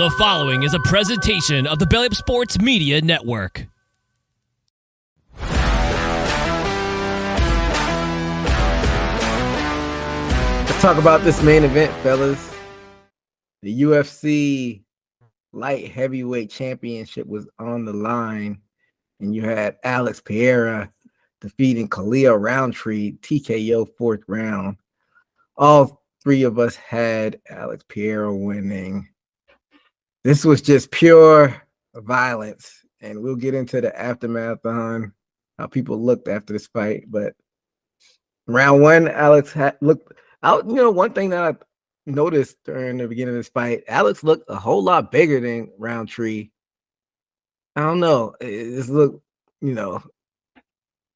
The following is a presentation of the Belly Up Sports Media Network. Let's talk about this main event, fellas. The UFC Light Heavyweight Championship was on the line, and you had Alex Pereira defeating Khalil Rountree, TKO fourth round. All three of us had Alex Pereira winning. This was just pure violence, and we'll get into the aftermath on how people looked after this fight. But round one, Alex looked out. One thing that I noticed during the beginning of this fight, Alex looked a whole lot bigger than Rountree. I don't know. It just looked,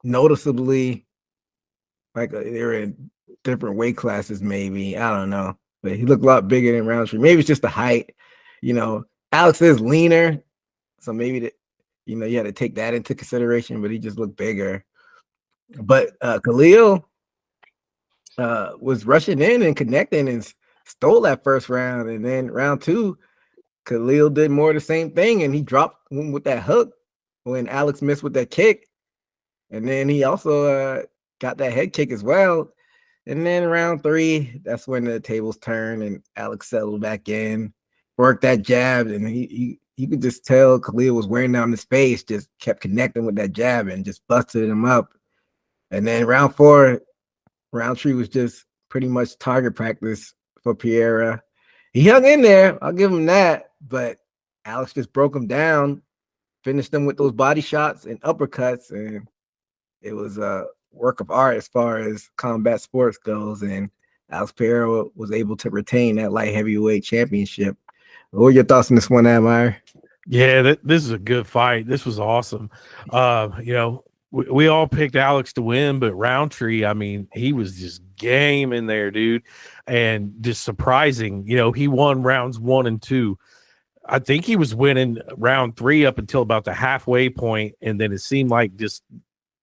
noticeably like they're in different weight classes, maybe. I don't know. But he looked a lot bigger than Rountree. Maybe it's just the height. Alex is leaner, so maybe you had to take that into consideration, but he just looked bigger. But Khalil was rushing in and connecting and stole that first round. And then round two, Khalil did more of the same thing, and he dropped with that hook when Alex missed with that kick. And then he also got that head kick as well. And then round three, that's when the tables turned and Alex settled back in, worked that jab, and he could just tell Khalil was wearing down his face, just kept connecting with that jab and just busted him up. And then round four, Roundtree was just pretty much target practice for Pereira. He hung in there, I'll give him that, but Alex just broke him down, finished him with those body shots and uppercuts, and it was a work of art as far as combat sports goes, and Alex Pereira was able to retain that light heavyweight championship. What were your thoughts on this one, Admire? Yeah, this is a good fight. This was awesome. We all picked Alex to win, but Rountree, I mean, he was just game in there, dude, and just surprising. He won rounds 1 and 2. I think he was winning round 3 up until about the halfway point, and then it seemed like just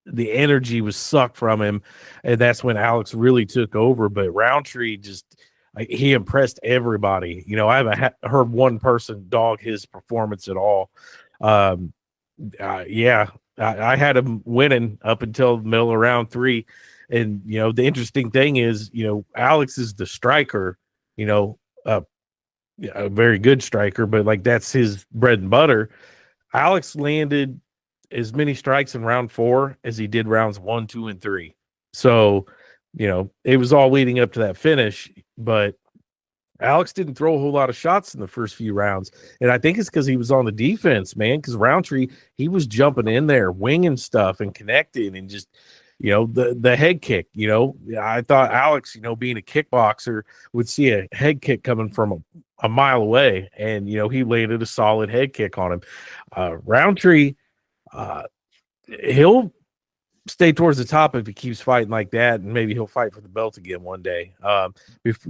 the energy was sucked from him, and that's when Alex really took over. But Rountree he impressed everybody. I haven't heard one person dog his performance at all. I had him winning up until the middle of round 3. And, the interesting thing is, Alex is the striker, a very good striker, but that's his bread and butter. Alex landed as many strikes in round 4 as he did rounds 1, 2, and 3. So, it was all leading up to that finish, but Alex didn't throw a whole lot of shots in the first few rounds. And I think it's because he was on the defense, man, because Rountree, he was jumping in there, winging stuff and connecting and just, the head kick, I thought Alex, being a kickboxer, would see a head kick coming from a mile away. And, he landed a solid head kick on him. Rountree, he'll stay towards the top if he keeps fighting like that, and maybe he'll fight for the belt again one day.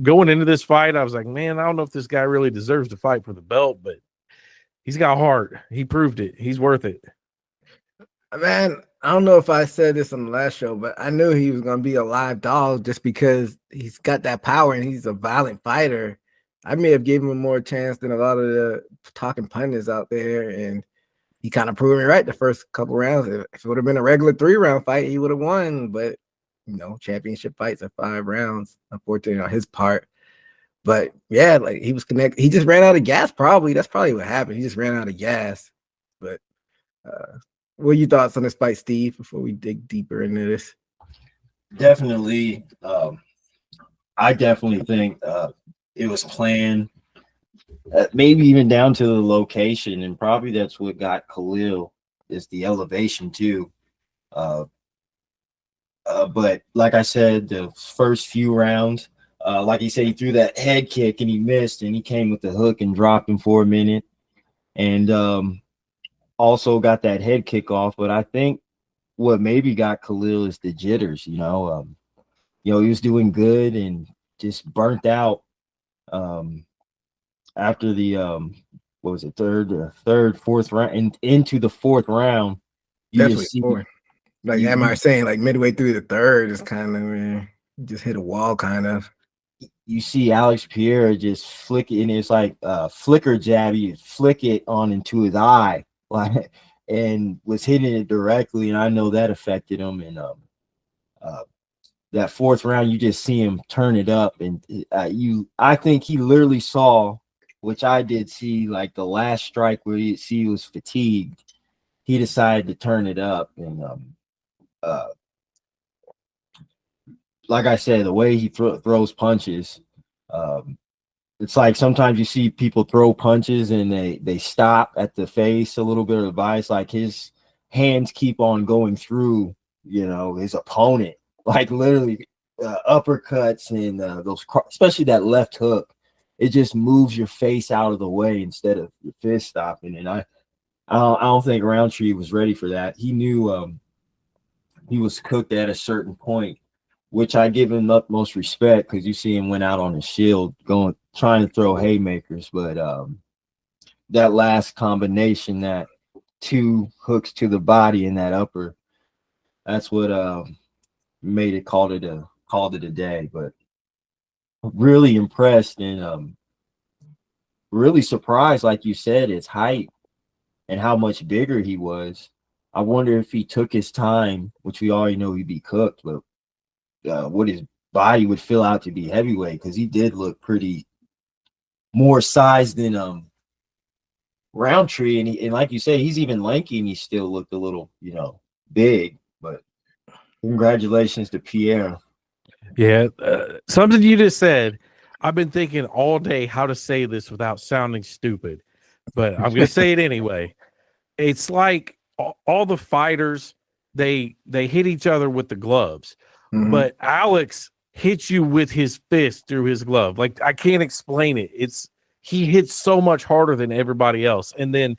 Going into this fight, I was like, man, I don't know if this guy really deserves to fight for the belt, but he's got heart. He proved it. He's worth it. Man, I don't know if I said this on the last show, but I knew he was going to be a live dog just because he's got that power and he's a violent fighter. I may have given him more chance than a lot of the talking pundits out there, and he kind of proved me right the first couple rounds. If it would have been a regular 3-round fight, he would have won. But, championship fights are 5 rounds, unfortunately, on his part. But, yeah, he was connected. He just ran out of gas, probably. That's probably what happened. He just ran out of gas. But what are your thoughts on this fight, Steve, before we dig deeper into this? Definitely. I definitely think it was planned. Maybe even down to the location, and probably that's what got Khalil is the elevation too. But like I said, the first few rounds, like he said, he threw that head kick and he missed, and he came with the hook and dropped him for a minute, and also got that head kick off. But I think what maybe got Khalil is the jitters. He was doing good and just burnt out. After the fourth round, and into the 4th round, Definitely 4th. Am I saying midway through the 3rd is kind of just hit a wall, kind of. you see Alex Pereira just flick it, and it's like a flicker jab. You flick it on into his eye, like, and was hitting it directly. And I know that affected him. And that fourth round, you just see him turn it up, and I think he literally saw, which I did see, like the last strike where he was fatigued. He decided to turn it up, and like I said, the way he throws punches, it's like sometimes you see people throw punches and they stop at the face a little bit of the body. It's like his hands keep on going through, his opponent, like literally uppercuts and especially that left hook. It just moves your face out of the way instead of your fist stopping. And I don't think Rountree was ready for that. He knew he was cooked at a certain point, which I give him utmost respect, because you see him went out on his shield trying to throw haymakers. But that last combination, that 2 hooks to the body and that upper, that's what made it called it a day. But really impressed and really surprised, like you said, his height and how much bigger he was. I wonder if he took his time, which we already know he'd be cooked, but what his body would fill out to be heavyweight, because he did look pretty more size than Rountree, and like you say, he's even lanky and he still looked a little big. But congratulations to Pierre. Yeah, something you just said. I've been thinking all day how to say this without sounding stupid, but I'm going to say it anyway. It's like all the fighters, they hit each other with the gloves, but Alex hits you with his fist through his glove. Like, I can't explain it. He hits so much harder than everybody else. And then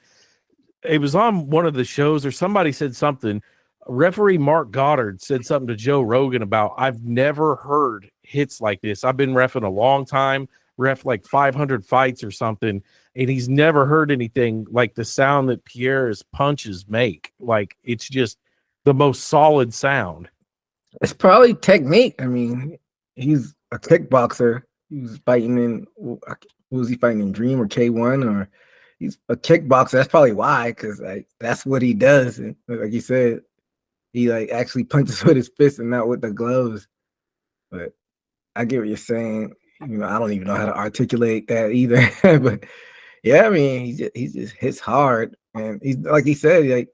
it was on one of the shows, or somebody said something. Referee Mark Goddard said something to Joe Rogan about, I've never heard hits like this. I've been reffing a long time, ref like 500 fights or something, and he's never heard anything like the sound that Pierre's punches make. Like, it's just the most solid sound. It's probably technique. I mean, he's a kickboxer. He was fighting in, who was he fighting in, Dream or K1? Or he's a kickboxer. That's probably why, because that's what he does. And like you said, he actually punches with his fist and not with the gloves. But I get what you're saying. I don't even know how to articulate that either. But yeah, I mean, he just hits hard, and he's, like he said,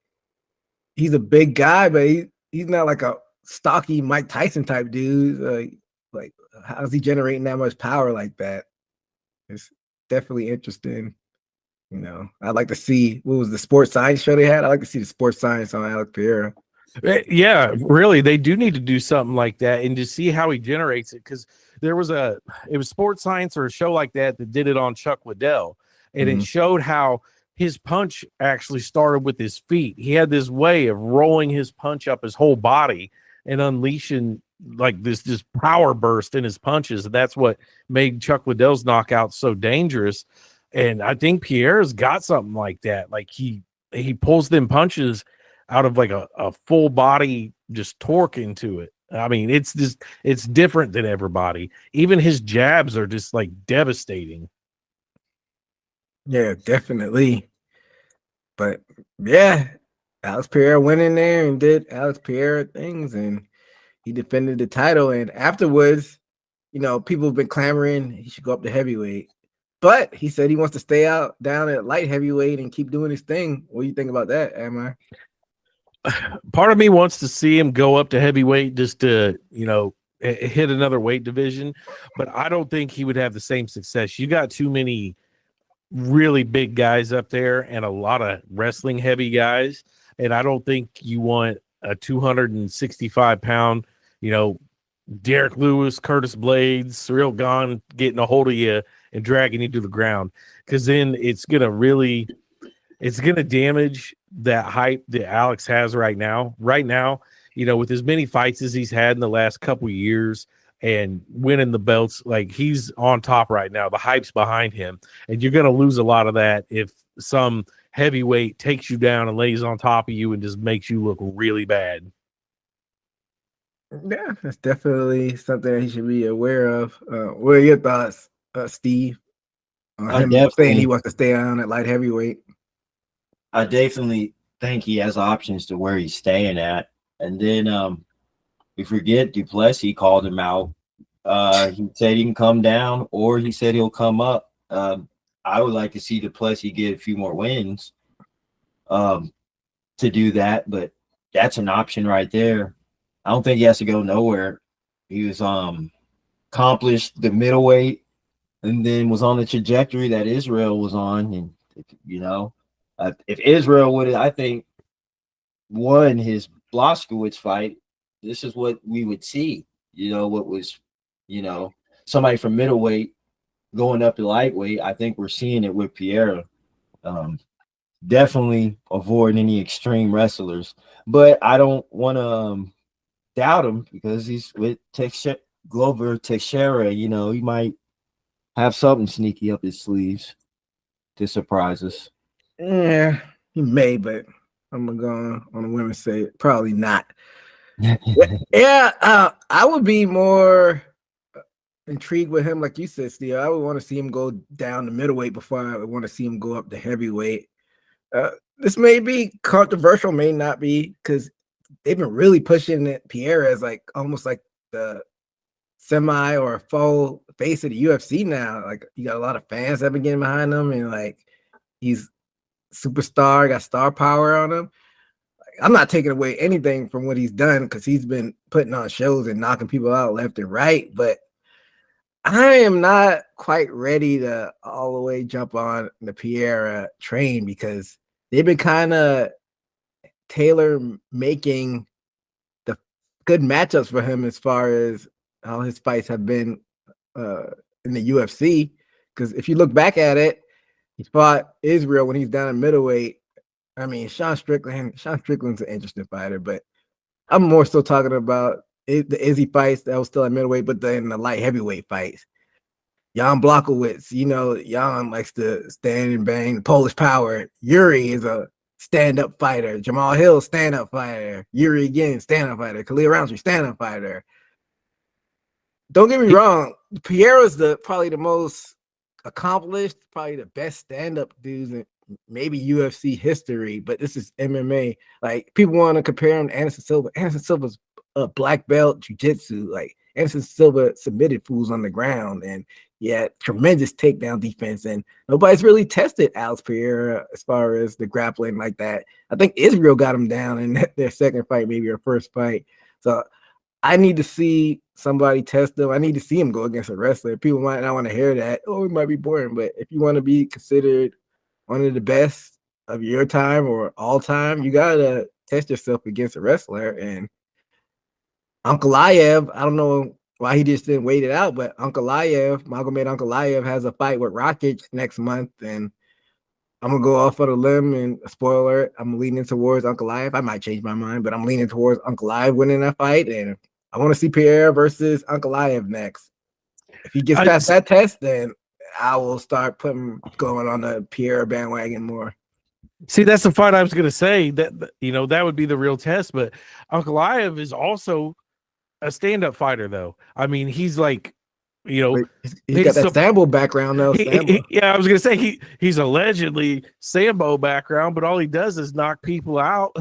he's a big guy, but he's not like a stocky Mike Tyson type dude. Like how's he generating that much power like that? It's definitely interesting. I'd like to see, what was the sports science show they had? I'd like to see the sports science on Alex Pereira. Yeah, really, they do need to do something like that and to see how he generates it, because it was Sports Science or a show like that did it on Chuck Liddell, and it showed how his punch actually started with his feet. He had this way of rolling his punch up his whole body and unleashing like this power burst in his punches, and that's what made Chuck Liddell's knockout so dangerous. And I think Pierre's got something like that. Like, he pulls them punches out of like a full body, just torque into it. I mean, it's different than everybody. Even his jabs are just like devastating. Yeah, definitely. But yeah, Alex Pereira went in there and did Alex Pereira things, and he defended the title. And afterwards, people have been clamoring he should go up to heavyweight. But he said he wants to stay down at light heavyweight and keep doing his thing. What do you think about that, Amar? Part of me wants to see him go up to heavyweight just to, hit another weight division, but I don't think he would have the same success. You got too many really big guys up there and a lot of wrestling heavy guys, and I don't think you want a 265-pound, Derek Lewis, Curtis Blades, Cyril Gahn getting a hold of you and dragging you to the ground, because then it's going to damage that hype that Alex has right now. Right now, with as many fights as he's had in the last couple of years and winning the belts, like, he's on top right now. The hype's behind him, and you're going to lose a lot of that if some heavyweight takes you down and lays on top of you and just makes you look really bad. Yeah, that's definitely something that he should be aware of. What are your thoughts, Steve, on I him saying he definitely, wants to stay on at light heavyweight? I definitely think he has options to where he's staying at. And then we forget Duplessis called him out. He said he can come down, or he said he'll come up. I would like to see Duplessis get a few more wins um, to do that, but that's an option right there. I don't think he has to go nowhere. He was accomplished the middleweight, and then was on the trajectory that Israel was on. And if Israel would have, I think, won his Blazkowicz fight, this is what we would see. What was, you know, somebody from middleweight going up to lightweight. I think we're seeing it with Pereira. Um, Definitely avoid any extreme wrestlers, but I don't want to doubt him because he's with Glover Teixeira. He might have something sneaky up his sleeves to surprise us. Yeah, he may, but I'm gonna go on the women's side. Probably not. Yeah, I would be more intrigued with him, like you said, Steve. I would want to see him go down to middleweight before I would want to see him go up to heavyweight. This may be controversial, may not be, because they've been really pushing it, Pierre as like almost like the semi or full face of the UFC now. Like you got a lot of fans that have been getting behind him, and like he's superstar, got star power on him. I'm not taking away anything from what he's done because he's been putting on shows and knocking people out left and right, but I am not quite ready to all the way jump on the Pierre train because they've been kind of tailor making the good matchups for him as far as how his fights have been in the UFC. Because if you look back at it, he fought Israel when he's down in middleweight. I mean, Sean Strickland's an interesting fighter, but I'm more so talking about the Izzy fights that was still at middleweight, but then the light heavyweight fights. Jan Blachowicz, Jan likes to stand and bang. Polish Power. Yuri is a stand-up fighter. Jamal Hill, stand-up fighter. Yuri again, stand-up fighter. Khalil Rountree, stand-up fighter. Don't get me wrong. Pierre is probably the most accomplished, probably the best stand-up dudes in maybe UFC history, but this is MMA. Like people want to compare him to Anderson Silva. Anderson Silva's a black belt jiu-jitsu. Like Anderson Silva submitted fools on the ground, and tremendous takedown defense. And nobody's really tested Alex Pereira as far as the grappling like that. I think Israel got him down in their second fight, maybe their first fight. So I need to see somebody test them. I need to see him go against a wrestler. People might not want to hear that. Oh, it might be boring. But if you want to be considered one of the best of your time or all time, you got to test yourself against a wrestler. And Ankalaev, I don't know why he just didn't wait it out, but Magomed Ankalaev has a fight with Rakic next month. And I'm going to go off on a limb and spoiler, I'm leaning towards Ankalaev. I might change my mind, but I'm leaning towards Ankalaev winning that fight. And I want to see Pierre versus Ankalaev next. If he gets past that test, then I will start going on the Pierre bandwagon more. See, that's the fight I was going to say. That would be the real test. But Ankalaev is also a stand-up fighter, though. I mean, he's like, he's got that Sambo background, though. Yeah, I was going to say he's allegedly Sambo background, but all he does is knock people out.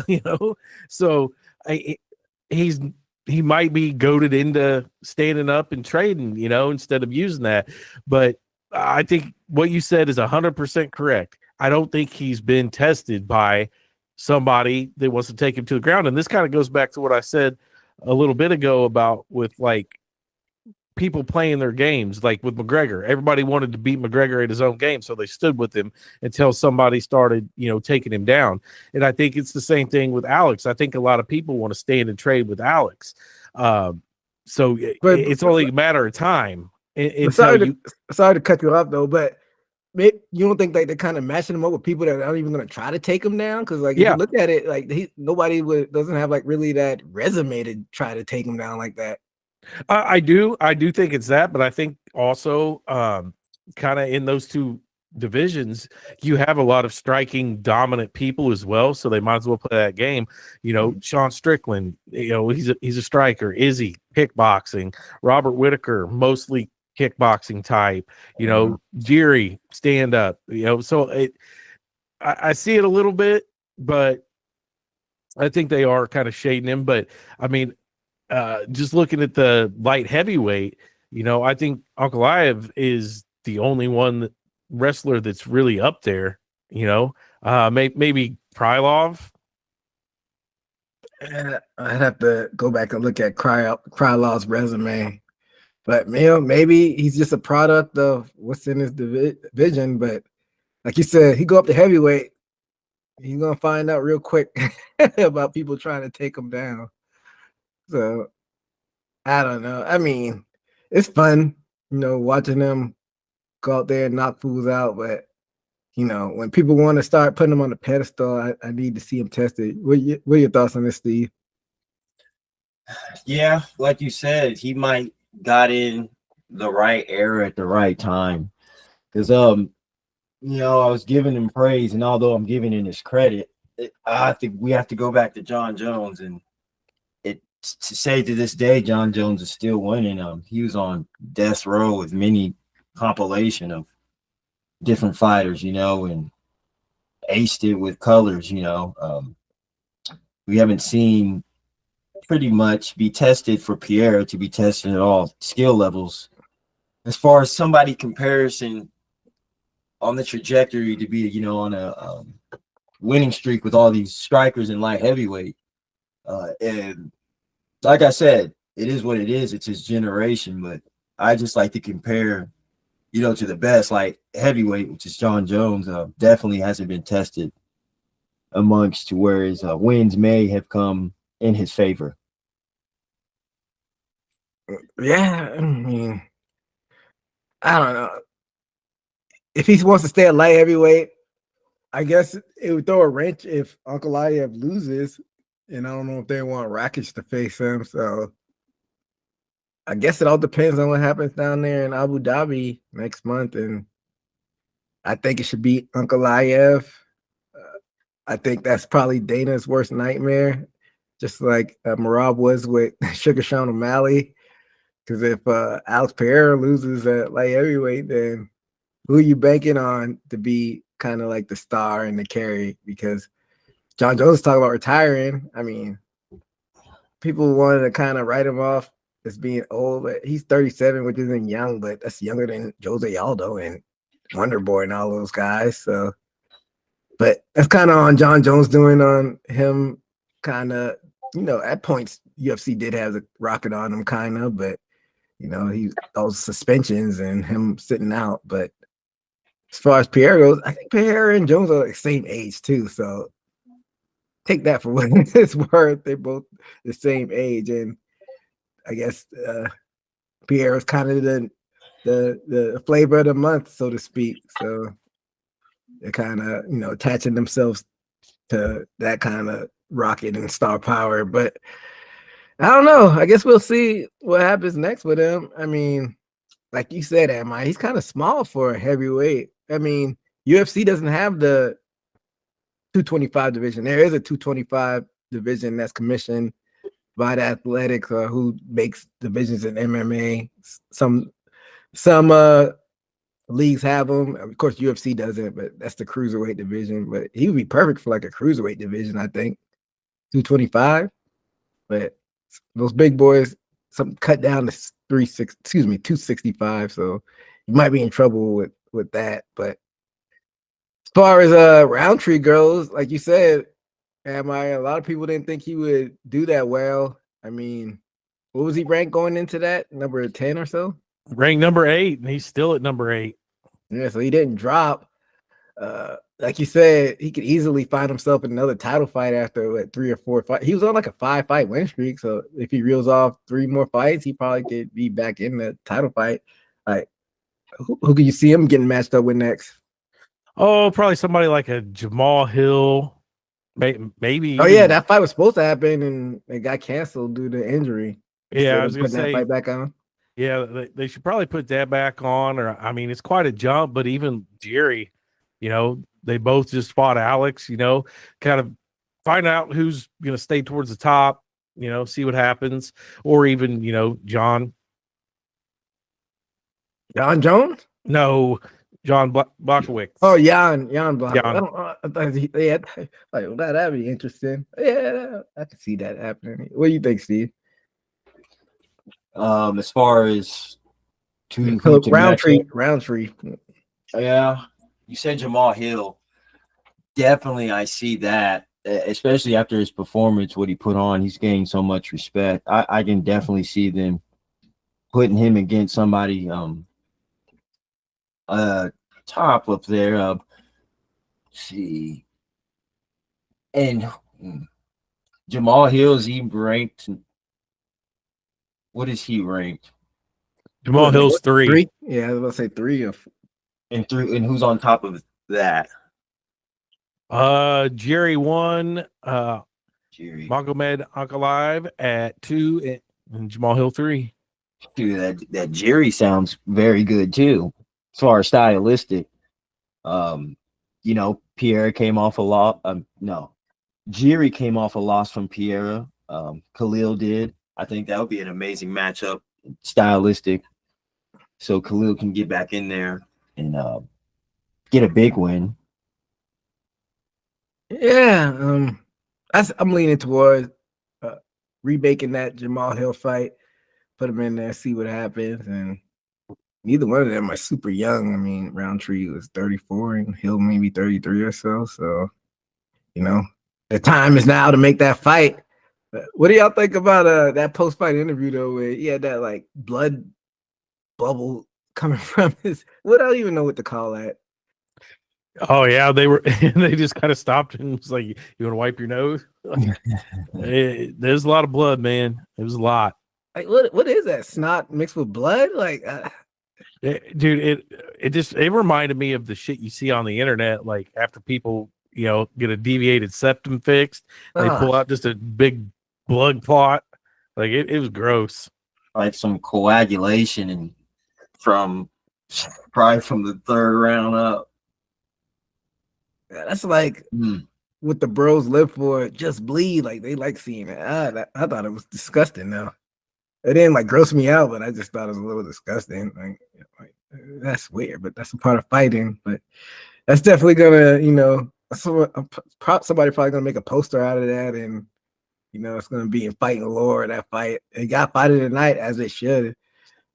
So he might be goaded into standing up and trading, instead of using that. But I think what you said is 100% correct. I don't think he's been tested by somebody that wants to take him to the ground. And this kind of goes back to what I said a little bit ago about with like people playing their games, like with McGregor. Everybody wanted to beat McGregor at his own game, so they stood with him until somebody started, taking him down. And I think it's the same thing with Alex. I think a lot of people want to stand and trade with Alex. So it's only a matter of time. Sorry to cut you off, though, but you don't think like they're kind of matching him up with people that aren't even going to try to take him down? Because like if you look at it, like nobody doesn't have like really that resume to try to take him down like that. I do think it's that, but I think also kind of in those two divisions, you have a lot of striking dominant people as well, so they might as well play that game. Sean Strickland, he's a striker. Izzy, kickboxing. Robert Whitaker, mostly kickboxing type. Jerry, stand up. So I see it a little bit, but I think they are kind of shading him. But I mean, just looking at the light heavyweight, I think Ankalaev is the only one wrestler that's really up there. Maybe Krylov. I'd have to go back and look at Krylov's resume, but maybe he's just a product of what's in his division. But like you said, he go up to heavyweight, he's gonna find out real quick about people trying to take him down. So I don't know. I mean, it's fun, watching them go out there and knock fools out. But when people want to start putting them on the pedestal, I need to see them tested. What are your thoughts on this, Steve? Yeah, like you said, he might got in the right era at the right time. Because I was giving him praise, and although I'm giving him his credit, I think we have to go back to John Jones, and to say to this day, John Jones is still winning. He was on death row with many compilation of different fighters, and aced it with colors. We haven't seen pretty much be tested for Pierre to be tested at all skill levels. As far as somebody comparison on the trajectory to be, on a winning streak with all these strikers in light heavyweight, and like I said, it is what it is. It's his generation, but I just like to compare, to the best, like heavyweight, which is John Jones. Definitely hasn't been tested amongst to where his wins may have come in his favor. Yeah, I mean, I don't know. If he wants to stay at light heavyweight, I guess it would throw a wrench if Ankalaev loses. And I don't know if they want Rakic to face him. So I guess it all depends on what happens down there in Abu Dhabi next month. And I think it should be Ankalaev. I think that's probably Dana's worst nightmare, just like Marab was with Sugar Sean O'Malley. Because if Alex Pereira loses at light heavyweight, then who are you banking on to be kind of like the star and the carry? Because John Jones is talking about retiring. I mean, people wanted to kind of write him off as being old, but he's 37, which isn't young, but that's younger than Jose Aldo and Wonder Boy and all those guys. So, but that's kind of on John Jones doing on him. Kind of, at points UFC did have the rocket on him, kind of, but he those suspensions and him sitting out. But as far as Pierre goes, I think Pierre and Jones are the same age too. So take that for what it's worth. They're both the same age, and I guess Pierre is kind of the flavor of the month, so to speak. So they're kind of attaching themselves to that kind of rocket and star power. But I don't know. I guess we'll see what happens next with him. I mean, like you said, he's kind of small for a heavyweight. I mean, UFC doesn't have the 225 division. There is a 225 division that's commissioned by the Athletics, who makes divisions in MMA. Some leagues have them. Of course, UFC doesn't, but that's the cruiserweight division. But he would be perfect for like a cruiserweight division, I think. 225. But those big boys, some cut down to 265. So you might be in trouble with that. But as far as Rountree goes, like you said, a lot of people didn't think he would do that well. I mean, what was he ranked going into that? Number 10 or so? Ranked number 8, and he's still at number 8. Yeah, so he didn't drop. Like you said, he could easily find himself in another title fight after 3 or 4 fights. He was on like a 5-fight win streak, so if he reels off 3 more fights, he probably could be back in the title fight. Like, who could you see him getting matched up with next? Oh, probably somebody like a Jamal Hill, maybe. Oh yeah, that fight was supposed to happen and it got canceled due to injury. Yeah, I was gonna say fight back on. Yeah, they should probably put that back on. Or I mean, it's quite a jump. But even Jerry, they both just fought Alex. Kind of find out who's going to stay towards the top. See what happens. Or even John. John Jones? No, John Blockowicz. Oh, Jan Block. Jan. That'd be interesting. Yeah, I can see that happening. What do you think, Steve? As far as Rountree. Yeah, you said Jamal Hill. Definitely, I see that, especially after his performance, what he put on. He's gained so much respect. I can definitely see them putting him against somebody top up there. Let's see. And Jamal Hill, is he ranked? What is he ranked? Jamal Hill's 3. Yeah, I was about to say 3 or 4. And who's on top of that? Jerry 1, Jerry. Magomed Ankalaev at 2, and Jamal Hill 3. Dude, that Jerry sounds very good too, as far as stylistic. Pierre came off a lot. Jerry came off a loss from Pierre. Khalil did. I think that would be an amazing matchup, stylistic. So Khalil can get back in there and get a big win. Yeah, I'm leaning towards remaking that Jamal Hill fight. Put him in there, see what happens. And neither one of them are super young. I mean, Rountree was 34 and Hill maybe 33 or so. So, the time is now to make that fight. What do y'all think about that post-fight interview, though, where he had that, like, blood bubble coming from his – I don't even know what to call that. Oh, yeah, they just kind of stopped and was like, you want to wipe your nose? There's a lot of blood, man. It was a lot. Like, what is that? Snot mixed with blood? Like, dude, it reminded me of the shit you see on the internet. Like after people, get a deviated septum fixed, they pull out just a big blood clot. Like it was gross. Like some coagulation and probably from the 3rd round up. Yeah, that's like what the bros live for. Just bleed. Like they like seeing it. I thought it was disgusting. Though. It didn't like gross me out, but I just thought it was a little disgusting. Like that's weird, but that's a part of fighting. But that's definitely gonna, somebody probably gonna make a poster out of that, and it's gonna be in fighting lore. That fight, it got fight of the night as it should.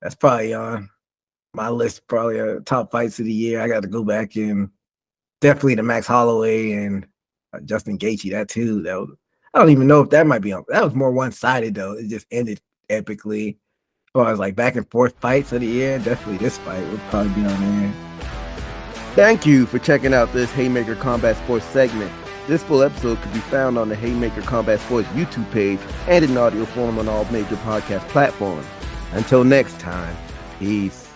That's probably on my list. Probably top fights of the year. I got to go back and definitely the Max Holloway and Justin Gaethje. That too. I don't even know if that might be on. That was more one-sided though. It just ended epically. As far as like back and forth fights of the year, definitely this fight would probably be on there. Thank you for checking out this Haymaker Combat Sports segment. This full episode could be found on the Haymaker Combat Sports YouTube page and in audio form on all major podcast platforms. Until next time, peace.